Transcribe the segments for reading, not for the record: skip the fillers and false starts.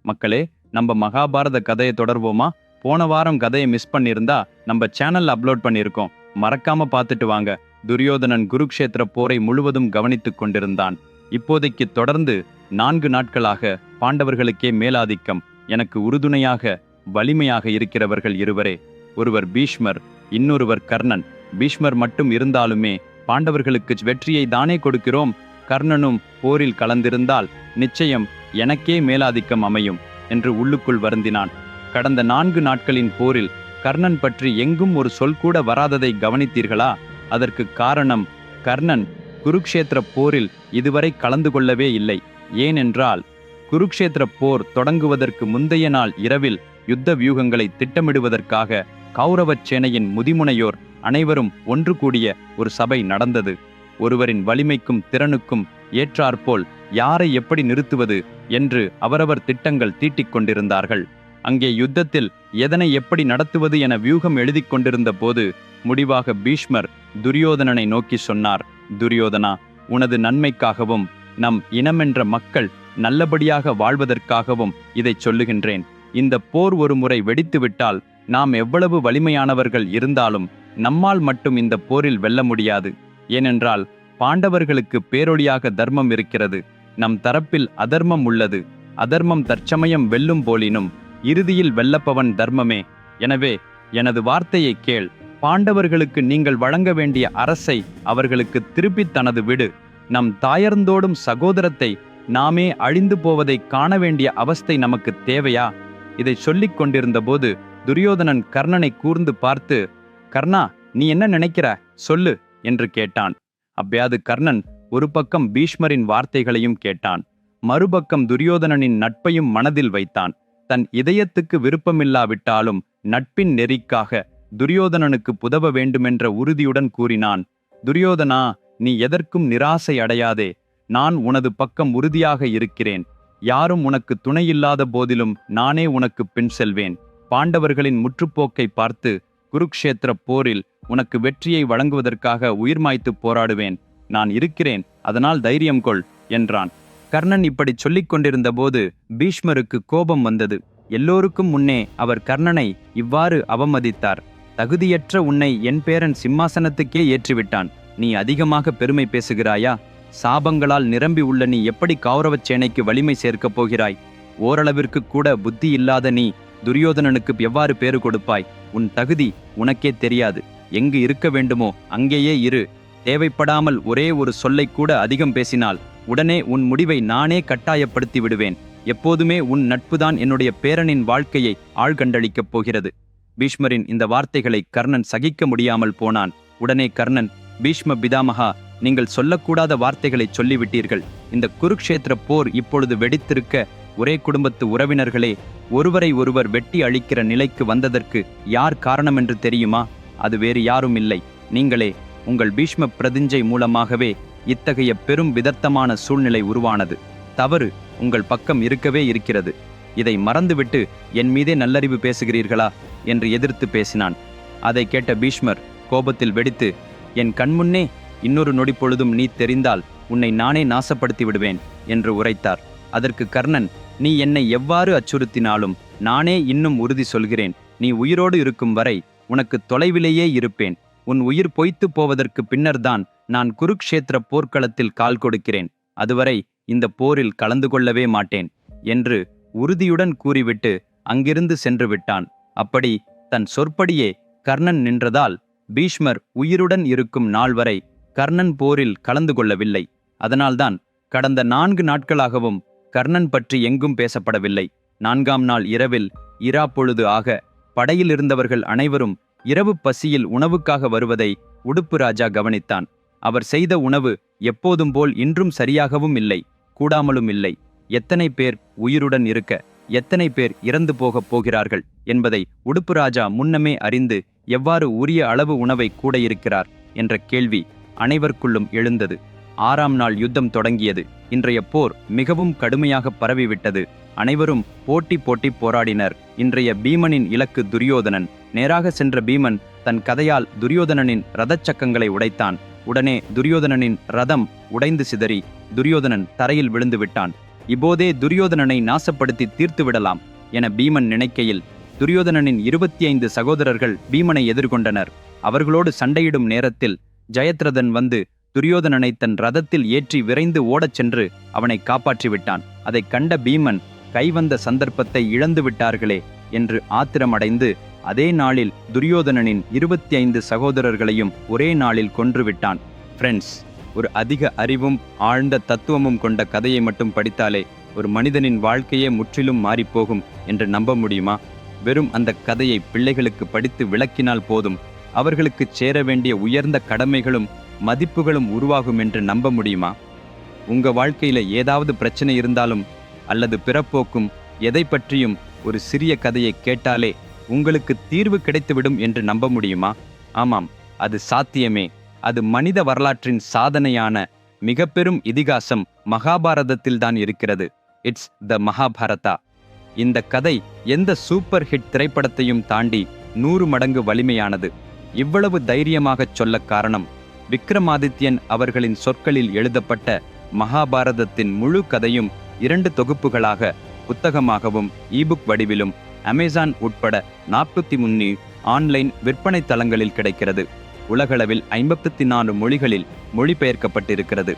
மக்களே, நம்ம மகாபாரத கதையை தொடர்வோமா? போன வாரம் கதையை மிஸ் பண்ணியிருந்தா நம்ம சேனல்ல அப்லோட் பண்ணியிருக்கோம். மறக்காம பார்த்துட்டு வாங்க. துரியோதனன் குருக்ஷேத்திர போரை முழுவதும் கவனித்துக் கொண்டிருந்தான். இப்போதைக்கு தொடர்ந்து 4 நாட்களாக பாண்டவர்களுக்கே மேலாதிக்கம். எனக்கு உறுதுணையாக வலிமையாக இருக்கிறவர்கள் இருவரே. ஒருவர் பீஷ்மர், இன்னொருவர் கர்ணன். பீஷ்மர் மட்டும் இருந்தாலுமே பாண்டவர்களுக்கு வெற்றியை தானே கொடுக்கிறோம். கர்ணனும் போரில் கலந்திருந்தால் நிச்சயம் எனக்கே மேலாதிக்கம் அமையும் என்று உள்ளுக்குள் வருந்தினான். கடந்த 4 நாட்களின் போரில் கர்ணன் பற்றி எங்கும் ஒரு சொல் கூட வராததை கவனித்தீர்களா? அதற்கு காரணம், கர்ணன் குருக்ஷேத்திர போரில் இதுவரை கலந்து கொள்ளவே இல்லை. ஏனென்றால் குருக்ஷேத்திர போர் தொடங்குவதற்கு முந்தைய நாள் இரவில் யுத்த வியூகங்களை திட்டமிடுவதற்காக கௌரவச் சேனையின் முதிமுனையோர் அனைவரும் ஒன்று கூடிய ஒரு சபை நடந்தது. ஒருவரின் வலிமைக்கும் திறனுக்கும் ஏற்றாற்போல் யாரை எப்படி நிறுத்துவது என்று அவரவர் திட்டங்கள் தீட்டிக் கொண்டிருந்தார்கள். அங்கே யுத்தத்தில் எதனை எப்படி நடத்துவது என வியூகம் எழுதி கொண்டிருந்த போது முடிவாக பீஷ்மர் துரியோதனனை நோக்கி சொன்னார். துரியோதனா, உனது நன்மைக்காகவும் நம் இனமென்ற மக்கள் நல்லபடியாக வாழ்வதற்காகவும் இதை சொல்லுகின்றேன். இந்த போர் ஒரு முறை வெடித்துவிட்டால் நாம் எவ்வளவு வலிமையானவர்கள் இருந்தாலும் நம்மால் மட்டும் இந்த போரில் வெல்ல முடியாது. ஏனென்றால் பாண்டவர்களுக்கு பேரொளியாக தர்மம் இருக்கிறது. நம் தரப்பில் அதர்மம் உள்ளது. அதர்மம் தற்சமயம் வெல்லும் போலினும் இறுதியில் வெல்லப்பவன் தர்மமே. எனவே எனது வார்த்தையை கேள். பாண்டவர்களுக்கு நீங்கள் வழங்க வேண்டிய அரசை அவர்களுக்கு திருப்பித் தனது விடு. நம் தாயர்ந்தோடும் சகோதரத்தை நாமே அழிந்து போவதை காண வேண்டிய அவஸ்தை நமக்கு தேவையா? இதை சொல்லிக் கொண்டிருந்த போது துரியோதனன் கர்ணனை கூர்ந்து பார்த்து, கர்ணா, நீ என்ன நினைக்கிற? சொல்லு என்று கேட்டான். அப்பயாது கர்ணன் ஒரு பக்கம் பீஷ்மரின் வார்த்தைகளையும் கேட்டான், மறுபக்கம் துரியோதனனின் நட்பையும் மனதில் வைத்தான். தன் இதயத்துக்கு விருப்பமில்லாவிட்டாலும் நட்பின் நெறிக்காக துரியோதனனுக்கு புதவ வேண்டுமென்ற உறுதியுடன் கூறினான். துரியோதனா, நீ எதற்கும் நிராசை அடையாதே. நான் உனது பக்கம் உறுதியாக இருக்கிறேன். யாரும் உனக்கு துணையில்லாத போதிலும் நானே உனக்கு பின் செல்வேன். பாண்டவர்களின் முற்றுப்போக்கை பார்த்து குருக்ஷேத்திர போரில் உனக்கு வெற்றியை வழங்குவதற்காக உயிர் மாய்த்து போராடுவேன். நான் இருக்கிறேன், அதனால் தைரியம் கொள் என்றான். கர்ணன் இப்படி சொல்லிக் கொண்டிருந்த போது பீஷ்மருக்கு கோபம் வந்தது. எல்லோருக்கும் முன்னே அவர் கர்ணனை இவ்வாறு அவமதித்தார். தகுதியற்ற உன்னை என் பேரன் சிம்மாசனத்துக்கே ஏற்றிவிட்டான். நீ அதிகமாக பெருமை பேசுகிறாயா? சாபங்களால் நிரம்பி உள்ள நீ எப்படி கௌரவச் சேனைக்கு வலிமை சேர்க்கப் போகிறாய்? ஓரளவிற்கு கூட புத்தி இல்லாத நீ துரியோதனனுக்கு எவ்வாறு பேறு கொடுப்பாய்? உன் தகுதி உனக்கே தெரியாது. எங்கு இருக்க வேண்டுமோ அங்கேயே இரு. தேவைப்படாமல் ஒரே ஒரு சொல்லை கூட அதிகம் பேசினால் உடனே உன் முடிவை நானே கட்டாயப்படுத்தி விடுவேன். எப்போதுமே உன் நட்புதான் என்னுடைய பேரனின் வாழ்க்கையை ஆழ்கண்டளிக்கப் போகிறது. பீஷ்மரின் இந்த வார்த்தைகளை கர்ணன் சகிக்க முடியாமல் போனான். உடனே கர்ணன், பீஷ்ம பிதாமகா, நீங்கள் சொல்லக்கூடாத வார்த்தைகளை சொல்லிவிட்டீர்கள். இந்த குருக்ஷேத்திர போர் இப்பொழுது வெடித்திருக்க ஒரே குடும்பத்து உறவினர்களே ஒருவரை ஒருவர் வெட்டி அழிக்கிற நிலைக்கு வந்ததற்கு யார் காரணம் என்று தெரியுமா? அது வேறு யாரும் இல்லை, நீங்களே. உங்கள் பீஷ்ம பிரதிஞ்சை மூலமாகவே இத்தகைய பெரும் விதர்த்தமான சூழ்நிலை உருவானது. தவறு உங்கள் பக்கம் இருக்கவே இருக்கிறது. இதை மறந்துவிட்டு என் மீதே நல்லறிவு பேசுகிறீர்களா என்று எதிர்த்து பேசினான். அதை கேட்ட பீஷ்மர் கோபத்தில் வெடித்து, என் கண்முன்னே இன்னொரு நொடி பொழுதும் நீ தெரிந்தால் உன்னை நானே நாசப்படுத்தி விடுவேன் என்று உரைத்தார். அதற்கு கர்ணன், நீ என்னை எவ்வாறு அச்சுறுத்தினாலும் நானே இன்னும் உறுதி சொல்கிறேன். நீ உயிரோடு இருக்கும் வரை உனக்கு தொலைவிலேயே இருப்பேன். உன் உயிர் பொய்த்து போவதற்கு பின்னர்தான் நான் குருக்ஷேத்திர போர்க்களத்தில் கால் கொடுக்கிறேன். அதுவரை இந்த போரில் கலந்து கொள்ளவே மாட்டேன் என்று உறுதியுடன் கூறிவிட்டு அங்கிருந்து சென்று விட்டான். அப்படி தன் சொற்படியே கர்ணன் நின்றதால் பீஷ்மர் உயிருடன் இருக்கும் நாள் வரை கர்ணன் போரில் கலந்து கொள்ளவில்லை. அதனால்தான் கடந்த 4 நாட்களாகவும் கர்ணன் பற்றி எங்கும் பேசப்படவில்லை. 4ஆம் நாள் இரவில் இராப்பொழுது ஆக படையில் இருந்தவர்கள் அனைவரும் இரவு பசியில் உணவுக்காக வருவதை உடுப்பு ராஜா கவனித்தான். அவர் செய்த உணவு எப்போதும் போல் இன்றும் சரியாகவும் இல்லை, கூடாமலும் இல்லை. எத்தனை பேர் உயிருடன் இருக்க, எத்தனை பேர் இறந்து போகப் போகிறார்கள் என்பதை உடுப்பு ராஜா முன்னமே அறிந்து எவ்வாறு உரிய அளவு உணவை கூட இருக்கிறார் என்ற கேள்வி அனைவருக்குள்ளும் எழுந்தது. 6ஆம் நாள் யுத்தம் தொடங்கியது. இன்றைய போர் மிகவும் கடுமையாக பரவிவிட்டது. அனைவரும் போட்டி போராடினர். இன்றைய பீமனின் இலக்கு துரியோதனன். நேராக சென்ற பீமன் தன் கதையால் துரியோதனனின் இரதச்சக்கங்களை உடைத்தான். உடனே துரியோதனனின் ரதம் உடைந்து சிதறி துரியோதனன் தரையில் விழுந்து விட்டான். இப்போதே துரியோதனனை நாசப்படுத்தி தீர்த்து விடலாம் என பீமன் நினைக்கையில் துரியோதனனின் 25 சகோதரர்கள் பீமனை எதிர்கொண்டனர். அவர்களோடு சண்டையிடும் நேரத்தில் ஜெயத்ரதன் வந்து துரியோதனனை தன் ரதத்தில் ஏற்றி விரைந்து ஓடச் சென்று அவனை காப்பாற்றி விட்டான். அதைக் கண்ட பீமன் கைவந்த சந்தர்ப்பத்தை இழந்து விட்டார்களே என்று ஆத்திரமடைந்து அதே நாளில் துரியோதனனின் 25 சகோதரர்களையும் ஒரே நாளில் கொன்றுவிட்டான். ஃப்ரெண்ட்ஸ், ஒரு அதிக அறிவும் ஆழ்ந்த தத்துவமும் கொண்ட கதையை மட்டும் படித்தாலே ஒரு மனிதனின் வாழ்க்கையே முற்றிலும் மாறிப்போகும் என்று நம்ப முடியுமா? வெறும் அந்த கதையை பிள்ளைகளுக்கு படித்து விளக்கினால் போதும், அவர்களுக்கு சேர வேண்டிய உயர்ந்த கடமைகளும் மதிப்புகளும் உருவாகும் என்று நம்ப முடியுமா? உங்க வாழ்க்கையில ஏதாவது பிரச்சனை இருந்தாலும் அல்லது பிறப்போக்கும் எதை பற்றியும் ஒரு சிறிய கதையை கேட்டாலே உங்களுக்கு தீர்வு கிடைத்துவிடும் என்று நம்ப முடியுமா? ஆமாம், அது சாத்தியமே. அது மனித வரலாற்றின் சாதனையான மிக பெரும் இதிகாசம் மகாபாரதத்தில்தான் இருக்கிறது. It's the Mahabharata. இந்த கதை எந்த சூப்பர் ஹிட் திரைப்படத்தையும் தாண்டி 100 மடங்கு வலிமையானது. இவ்வளவு தைரியமாகச் சொல்ல காரணம், விக்ரமாதித்யன் அவர்களின் சொற்களில் எழுதப்பட்ட மகாபாரதத்தின் முழு கதையும் 2 தொகுப்புகளாக புத்தகமாகவும் ஈபுக் வடிவிலும் அமேசான் உட்பட 43 ஆன்லைன் விற்பனை தளங்களில் கிடைக்கிறது. உலகளவில் 54 மொழிகளில் மொழிபெயர்க்கப்பட்டிருக்கிறது.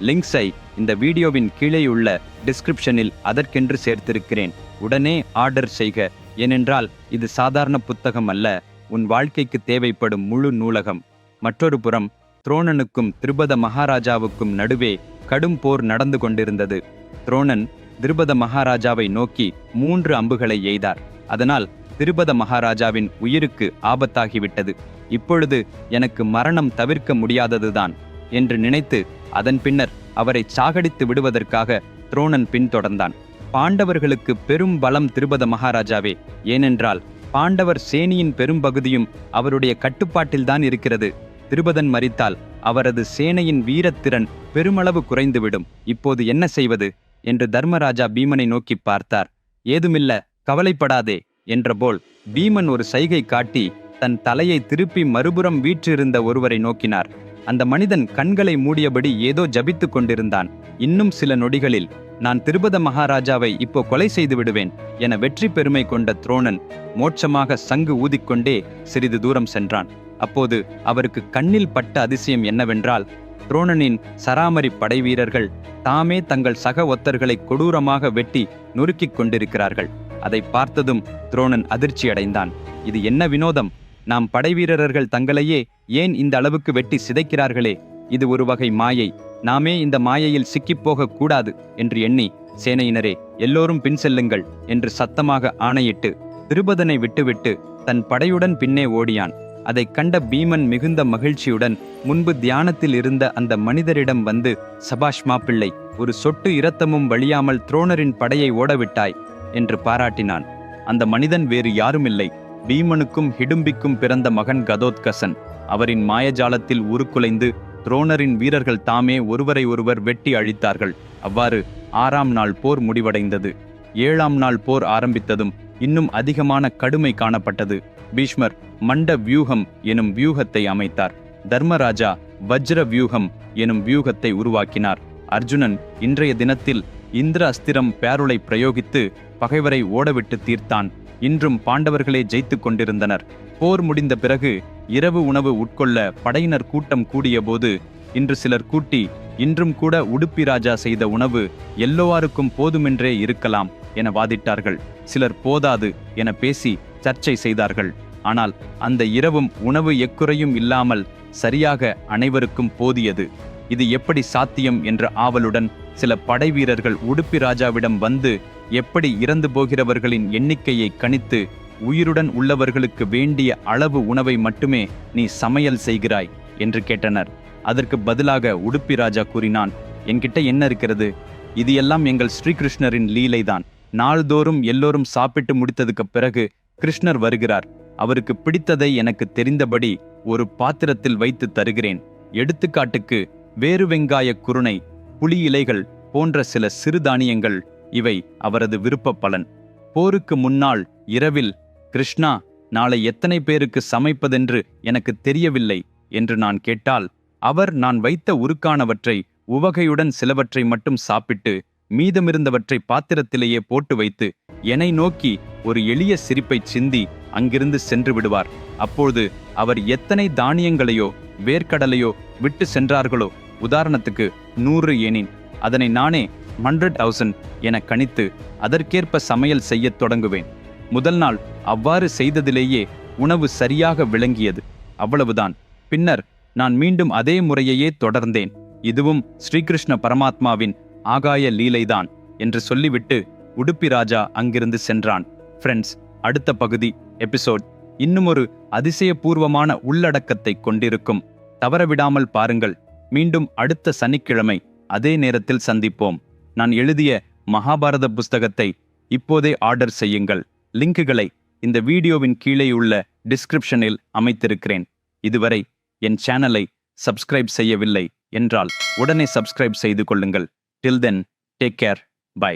லிங்க்ஸை இந்த வீடியோவின் கீழேயுள்ள டிஸ்கிரிப்ஷனில் அதற்கென்று சேர்த்திருக்கிறேன். உடனே ஆர்டர் செய்க. ஏனென்றால் இது சாதாரண புத்தகம் அல்ல, உன் வாழ்க்கைக்கு தேவைப்படும் முழு நூலகம். மற்றொரு புறம் துரோணனுக்கும் திருபத மகாராஜாவுக்கும் நடுவே கடும் போர் நடந்து கொண்டிருந்தது. துரோணன் திருபத மகாராஜாவை நோக்கி 3 அம்புகளை எய்தார். அதனால் திருபத மகாராஜாவின் உயிருக்கு ஆபத்தாகிவிட்டது. இப்பொழுது எனக்கு மரணம் தவிர்க்க முடியாததுதான் என்று நினைத்து அதன் பின்னர் அவரை சாகடித்து விடுவதற்காக துரோணன் பின்தொடர்ந்தான். பாண்டவர்களுக்கு பெரும் பலம் திருபத மகாராஜாவே. ஏனென்றால் பாண்டவர் சேனியின் பெரும்பகுதியும் அவருடைய கட்டுப்பாட்டில்தான் இருக்கிறது. திருபதன் மரித்தால் அவரது சேனையின் வீரத்திறன் பெருமளவு குறைந்துவிடும். இப்போது என்ன செய்வது என்று தர்மராஜா பீமனை நோக்கி பார்த்தார். ஏதுமில்ல, கவலைப்படாதே என்றபோல் பீமன் ஒரு சைகை காட்டி தன் தலையை திருப்பி மறுபுறம் வீற்றிருந்த ஒருவரை நோக்கினார். அந்த மனிதன் கண்களை மூடியபடி ஏதோ ஜபித்துக் கொண்டிருந்தான். இன்னும் சில நொடிகளில் நான் திருபத மகாராஜாவை இப்போ கொலை செய்து விடுவேன் என வெற்றி பெருமை கொண்ட துரோணன் மோட்சமாக சங்கு ஊதிக்கொண்டே சிறிது தூரம் சென்றான். அப்போது அவருக்கு கண்ணில் பட்ட அதிசயம் என்னவென்றால், துரோணனின் சராமரி படைவீரர்கள் தாமே தங்கள் சக ஒத்தர்களை கொடூரமாக வெட்டி நொறுக்கிக் கொண்டிருக்கிறார்கள். அதை பார்த்ததும் துரோணன் அதிர்ச்சி அடைந்தான். இது என்ன வினோதம்! நாம் படைவீரர்கள் தங்களையே ஏன் இந்த அளவுக்கு வெட்டி சிதைக்கிறார்களே? இது ஒரு வகை மாயை. நாமே இந்த மாயையில் சிக்கிப்போக கூடாது என்று எண்ணி, சேனையினரே எல்லோரும் பின் செல்லுங்கள் என்று சத்தமாக ஆணையிட்டு திருபதனை விட்டுவிட்டு தன் படையுடன் பின்னே ஓடியான். அதைக் கண்ட பீமன் மிகுந்த மகிழ்ச்சியுடன் முன்பு தியானத்தில் இருந்த அந்த மனிதரிடம் வந்து, சபாஷ் மாப்பிள்ளை, ஒரு சொட்டு இரத்தமும் வழியாமல் துரோணரின் படையை ஓடவிட்டாய் என்று பாராட்டினான். அந்த மனிதன் வேறு யாருமில்லை, பீமனுக்கும் ஹிடும்பிக்கும் பிறந்த மகன் கதோத்கசன். அவரின் மாயஜாலத்தில் உருக்குலைந்து துரோணரின் வீரர்கள் தாமே ஒருவரை ஒருவர் வெட்டி அழித்தார்கள். அவ்வாறு 6ஆம் நாள் போர் முடிவடைந்தது. 7ஆம் நாள் போர் ஆரம்பித்ததும் இன்னும் அதிகமான கடுமை காணப்பட்டது. பீஷ்மர் மண்ட வியூகம் எனும் வியூகத்தை அமைத்தார். தர்மராஜா வஜ்ர வியூகம் எனும் வியூகத்தை உருவாக்கினார். அர்ஜுனன் இன்றைய தினத்தில் இந்திர அஸ்திரம் பேருளை பிரயோகித்து பகைவரை ஓடவிட்டு தீர்த்தான். இன்றும் பாண்டவர்களே ஜெயித்து கொண்டிருந்தனர். போர் முடிந்த பிறகு இரவு உணவு உட்கொள்ள படையினர் கூட்டம் கூடிய போது இன்று சிலர் கூட்டி, இன்றும் கூட உடுப்பி ராஜா செய்த உணவு எல்லோருக்கும் போதுமென்றே இருக்கலாம் என வாதிட்டார்கள். சிலர் போதாது என பேசி சர்ச்சை செய்தார்கள். ஆனால் அந்த இரவும் உணவு எக்குறையும் இல்லாமல் சரியாக அனைவருக்கும் போதியது. இது எப்படி சாத்தியம் என்ற ஆவலுடன் சில படை வீரர்கள் உடுப்பி ராஜாவிடம் வந்து, எப்படி இறந்து போகிறவர்களின் எண்ணிக்கையை கணித்து உயிருடன் உள்ளவர்களுக்கு வேண்டிய அளவு உணவை மட்டுமே நீ சமையல் செய்கிறாய் என்று கேட்டனர். அதற்கு பதிலாக உடுப்பி ராஜா கூறினான், என்கிட்ட என்ன இருக்கிறது? இது எல்லாம் எங்கள் ஸ்ரீகிருஷ்ணரின் லீலைதான். நாள்தோறும் எல்லோரும் சாப்பிட்டு முடித்ததுக்கு பிறகு கிருஷ்ணர் வருகிறார். அவருக்கு பிடித்ததை எனக்கு தெரிந்தபடி ஒரு பாத்திரத்தில் வைத்து தருகிறேன். எடுத்துக்காட்டுக்கு வேறு வெங்காய குருணை, புளி இலைகள் போன்ற சில சிறுதானியங்கள். இவை அவரது விருப்ப பலன். போருக்கு முன்னாள் இரவில், கிருஷ்ணா, நாளை எத்தனை பேருக்கு சமைப்பதென்று எனக்கு தெரியவில்லை என்று நான் கேட்டால், அவர் நான் வைத்த உருக்கானவற்றை உவகையுடன் சிலவற்றை மட்டும் சாப்பிட்டு மீதமிருந்தவற்றை பாத்திரத்திலேயே போட்டு வைத்து என்னை நோக்கி ஒரு எளிய சிரிப்பைச் சிந்தி அங்கிருந்து சென்று விடுவார். அப்போது அவர் எத்தனை தானியங்களையோ வேர்க்கடலையோ விட்டு சென்றார்களோ, உதாரணத்துக்கு 100 எனின் அதனை நானே 100,000 என கணித்து அதற்கேற்ப சமையல் செய்யத் தொடங்குவேன். முதல் நாள் அவ்வாறு செய்ததிலேயே உணவு சரியாக விளங்கியது. அவ்வளவுதான். பின்னர் நான் மீண்டும் அதே முறையையே தொடர்ந்தேன். இதுவும் ஸ்ரீகிருஷ்ண பரமாத்மாவின் ஆகாய லீலைதான் என்று சொல்லிவிட்டு உடுப்பி ராஜா அங்கிருந்து சென்றான். ஃப்ரெண்ட்ஸ், அடுத்த பகுதி எபிசோட் இன்னும் ஒரு அதிசயபூர்வமான உள்ளடக்கத்தை கொண்டிருக்கும். தவறவிடாமல் பாருங்கள். மீண்டும் அடுத்த சனிக்கிழமை அதே நேரத்தில் சந்திப்போம். நான் எழுதிய மகாபாரத புஸ்தகத்தை இப்போதே ஆர்டர் செய்யுங்கள். லிங்குகளை இந்த வீடியோவின் கீழே உள்ள டிஸ்கிரிப்ஷனில் அமைத்திருக்கிறேன். இதுவரை என் சேனலை சப்ஸ்கிரைப் செய்யவில்லை என்றால் உடனே சப்ஸ்கிரைப் செய்து கொள்ளுங்கள். டில் தென், டேக் கேர். பை.